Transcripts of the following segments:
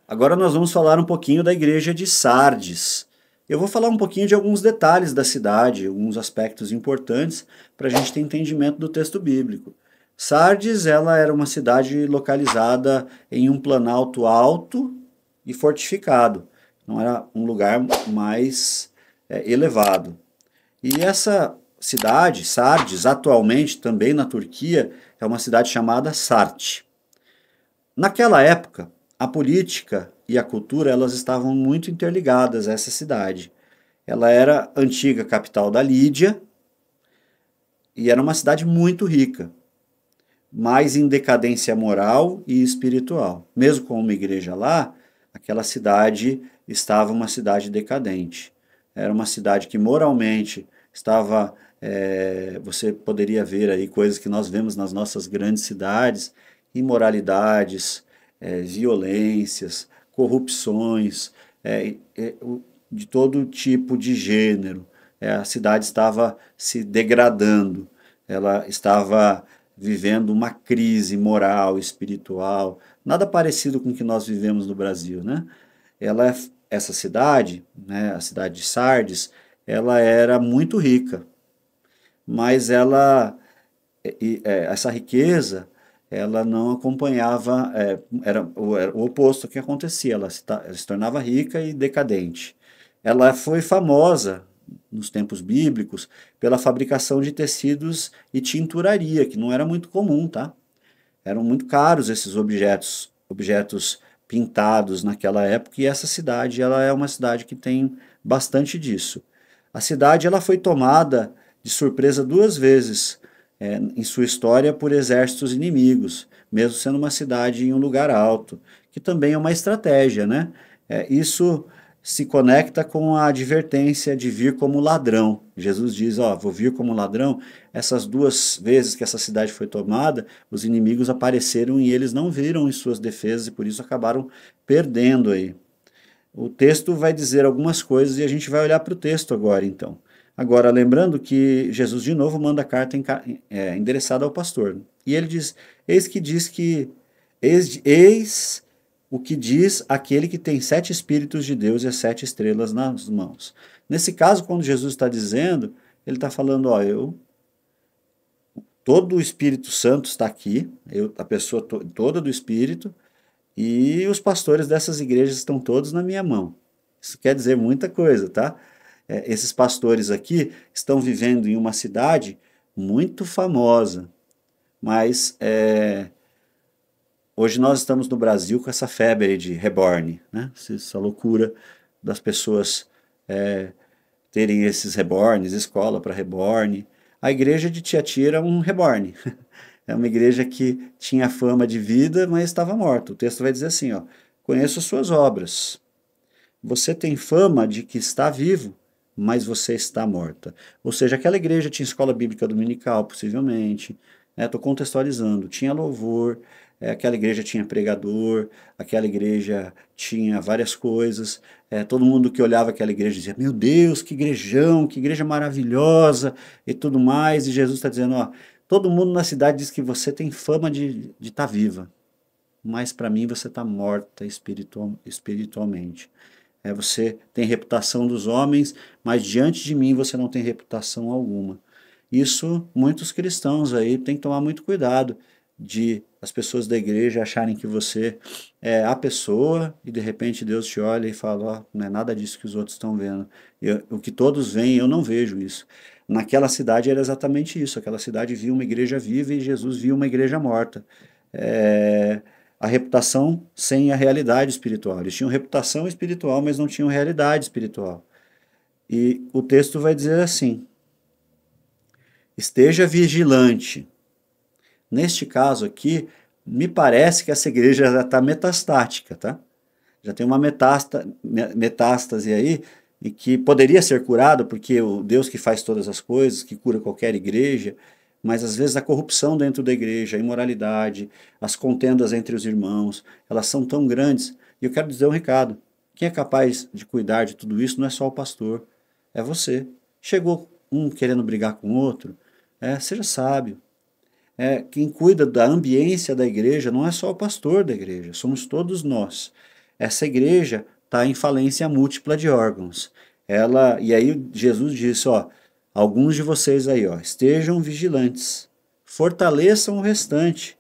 Agora nós vamos falar um pouquinho da igreja de Sardes. Eu vou falar um pouquinho de alguns detalhes da cidade, alguns aspectos importantes para a gente ter entendimento do texto bíblico. Sardes, ela era uma cidade localizada em um planalto alto e fortificado. Não era um lugar mais elevado. E essa cidade, Sardes, atualmente também na Turquia, é uma cidade chamada Sarte. Naquela época, a política e a cultura elas estavam muito interligadas a essa cidade. Ela era a antiga capital da Lídia e era uma cidade muito rica, mas em decadência moral e espiritual. Mesmo com uma igreja lá, aquela cidade estava uma cidade decadente. Era uma cidade que moralmente estava. Você poderia ver aí coisas que nós vemos nas nossas grandes cidades, imoralidades, violências, corrupções, de todo tipo de gênero. A cidade estava se degradando, ela estava vivendo uma crise moral, espiritual, nada parecido com o que nós vivemos no Brasil, né? Essa cidade, né, a cidade de Sardes, ela era muito rica, mas essa riqueza ela não acompanhava, era o oposto que acontecia, ela se tornava rica e decadente. Ela foi famosa nos tempos bíblicos pela fabricação de tecidos e tinturaria, que não era muito comum, tá? Eram muito caros esses objetos pintados naquela época, e essa cidade ela é uma cidade que tem bastante disso. A cidade ela foi tomada de surpresa duas vezes em sua história por exércitos inimigos, mesmo sendo uma cidade em um lugar alto, que também é uma estratégia, né? Isso se conecta com a advertência de vir como ladrão. Jesus diz, ó, vou vir como ladrão. Essas duas vezes que essa cidade foi tomada, os inimigos apareceram e eles não viram em suas defesas e por isso acabaram perdendo aí. O texto vai dizer algumas coisas e a gente vai olhar para o texto agora, então. Agora, lembrando que Jesus de novo manda a carta endereçada ao pastor. E ele diz: eis o que diz aquele que tem 7 Espíritos de Deus e as 7 estrelas nas mãos. Nesse caso, quando Jesus está dizendo, ele está falando: ó, todo o Espírito Santo está aqui, a pessoa toda do Espírito, e os pastores dessas igrejas estão todos na minha mão. Isso quer dizer muita coisa, tá? Esses pastores aqui estão vivendo em uma cidade muito famosa, mas hoje nós estamos no Brasil com essa febre de reborn, né? Essa loucura das pessoas terem esses reborns, escola para reborn. A igreja de Tiatira é um reborn. É uma igreja que tinha fama de vida, mas estava morta. O texto vai dizer assim, ó: conheço as suas obras. Você tem fama de que está vivo, mas você está morta. Ou seja, aquela igreja tinha escola bíblica dominical, possivelmente. Estou contextualizando. Tinha louvor, aquela igreja tinha pregador, aquela igreja tinha várias coisas. Todo mundo que olhava aquela igreja dizia: meu Deus, que igrejão, que igreja maravilhosa e tudo mais. E Jesus está dizendo: ó, todo mundo na cidade diz que você tem fama de estar viva, mas para mim você está morta espiritualmente. Você tem reputação dos homens, mas diante de mim você não tem reputação alguma. Isso muitos cristãos aí têm que tomar muito cuidado de as pessoas da igreja acharem que você é a pessoa e de repente Deus te olha e fala: ó, não é nada disso que os outros estão vendo. O que todos veem, eu não vejo isso. Naquela cidade era exatamente isso. Aquela cidade via uma igreja viva e Jesus via uma igreja morta. A reputação sem a realidade espiritual. Eles tinham reputação espiritual, mas não tinham realidade espiritual. E o texto vai dizer assim: esteja vigilante. Neste caso aqui, me parece que essa igreja já está metastática, tá? Já tem uma metástase aí, e que poderia ser curado, porque o Deus que faz todas as coisas, que cura qualquer igreja, mas às vezes a corrupção dentro da igreja, a imoralidade, as contendas entre os irmãos, elas são tão grandes. E eu quero dizer um recado: quem é capaz de cuidar de tudo isso não é só o pastor, é você. Chegou um querendo brigar com o outro, seja sábio. Quem cuida da ambiência da igreja não é só o pastor da igreja, somos todos nós. essa igreja está em falência múltipla de órgãos. E aí Jesus disse, ó, alguns de vocês aí, ó, estejam vigilantes, fortaleçam o restante,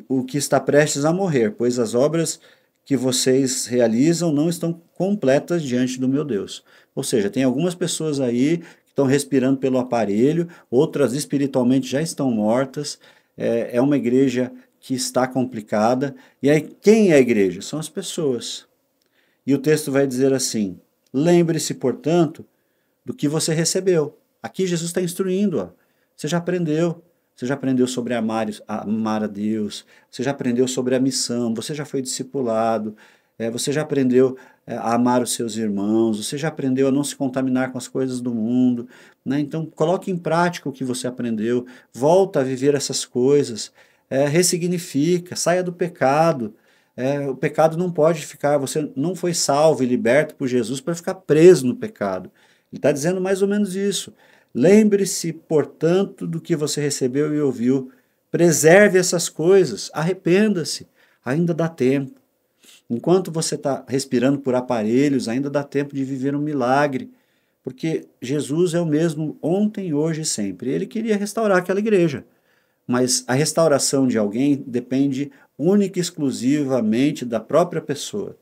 o que está prestes a morrer, pois as obras que vocês realizam não estão completas diante do meu Deus. Ou seja, tem algumas pessoas aí que estão respirando pelo aparelho, outras espiritualmente já estão mortas. É uma igreja que está complicada. E aí, quem é a igreja? São as pessoas. E o texto vai dizer assim: lembre-se, portanto, do que você recebeu. Aqui Jesus está instruindo, ó. Você já aprendeu. Você já aprendeu sobre amar a Deus, você já aprendeu sobre a missão, você já foi discipulado, você já aprendeu a amar os seus irmãos, você já aprendeu a não se contaminar com as coisas do mundo, né? Então, coloque em prática o que você aprendeu, volta a viver essas coisas, ressignifica, saia do pecado. O pecado não pode ficar, você não foi salvo e liberto por Jesus para ficar preso no pecado. Ele está dizendo mais ou menos isso. Lembre-se, portanto, do que você recebeu e ouviu. Preserve essas coisas, arrependa-se, ainda dá tempo. Enquanto você está respirando por aparelhos, ainda dá tempo de viver um milagre, porque Jesus é o mesmo ontem, hoje e sempre. Ele queria restaurar aquela igreja, mas a restauração de alguém depende única e exclusivamente da própria pessoa.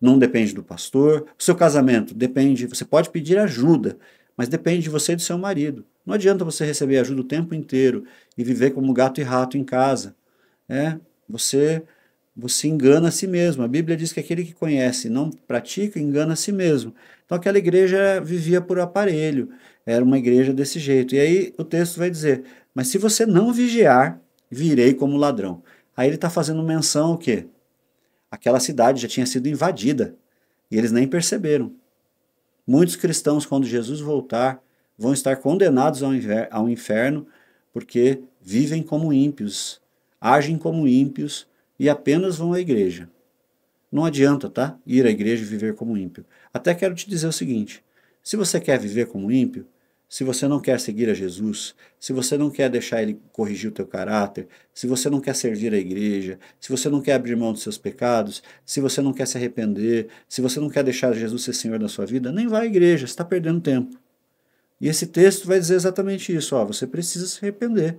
Não depende do pastor. O seu casamento depende, você pode pedir ajuda, mas depende de você e do seu marido. Não adianta você receber ajuda o tempo inteiro e viver como gato e rato em casa. Você engana a si mesmo. A Bíblia diz que aquele que conhece e não pratica, engana a si mesmo. Então aquela igreja vivia por aparelho, era uma igreja desse jeito. E aí o texto vai dizer, mas se você não vigiar, virei como ladrão. Aí ele está fazendo menção ao quê? Aquela cidade já tinha sido invadida e eles nem perceberam. Muitos cristãos, quando Jesus voltar, vão estar condenados ao inferno porque vivem como ímpios, agem como ímpios e apenas vão à igreja. Não adianta, tá? Ir à igreja e viver como ímpio. Até quero te dizer o seguinte: se você quer viver como ímpio, se você não quer seguir a Jesus, se você não quer deixar ele corrigir o teu caráter, se você não quer servir a igreja, se você não quer abrir mão dos seus pecados, se você não quer se arrepender, se você não quer deixar Jesus ser Senhor da sua vida, nem vá à igreja, você está perdendo tempo. E esse texto vai dizer exatamente isso, ó, você precisa se arrepender.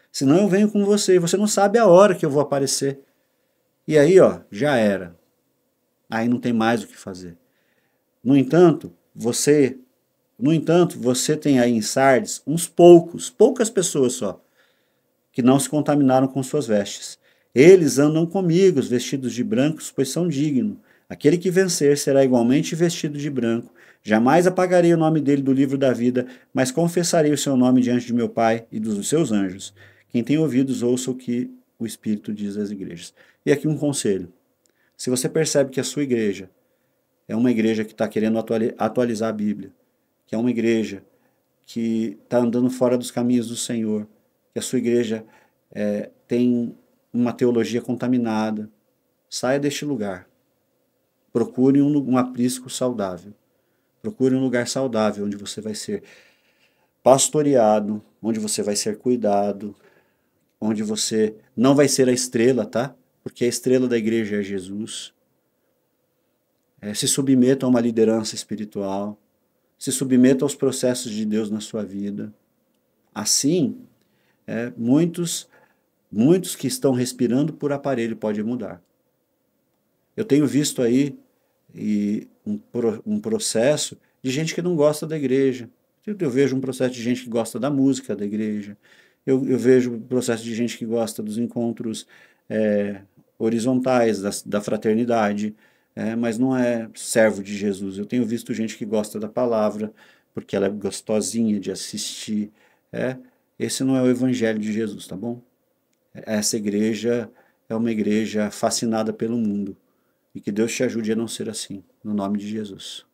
Senão eu venho com você e você não sabe a hora que eu vou aparecer. E aí, ó, já era. Aí não tem mais o que fazer. No entanto, você tem aí em Sardes poucas pessoas só, que não se contaminaram com suas vestes. Eles andam comigo, vestidos de brancos, pois são dignos. Aquele que vencer será igualmente vestido de branco. Jamais apagarei o nome dele do livro da vida, mas confessarei o seu nome diante de meu Pai e dos seus anjos. Quem tem ouvidos, ouça o que o Espírito diz às igrejas. E aqui um conselho. Se você percebe que a sua igreja é uma igreja que está querendo atualizar a Bíblia, que é uma igreja que está andando fora dos caminhos do Senhor, que a sua igreja tem uma teologia contaminada, saia deste lugar. Procure um aprisco saudável. Procure um lugar saudável onde você vai ser pastoreado, onde você vai ser cuidado, onde você não vai ser a estrela, tá? Porque a estrela da igreja é Jesus. Se submeta a uma liderança espiritual. Se submeta aos processos de Deus na sua vida. Assim, muitos que estão respirando por aparelho podem mudar. Eu tenho visto aí um processo de gente que não gosta da igreja. Eu vejo um processo de gente que gosta da música da igreja. Eu vejo um processo de gente que gosta dos encontros horizontais, da fraternidade, mas não é servo de Jesus. Eu tenho visto gente que gosta da palavra, porque ela é gostosinha de assistir. Esse não é o evangelho de Jesus, tá bom? Essa igreja é uma igreja fascinada pelo mundo. E que Deus te ajude a não ser assim, no nome de Jesus.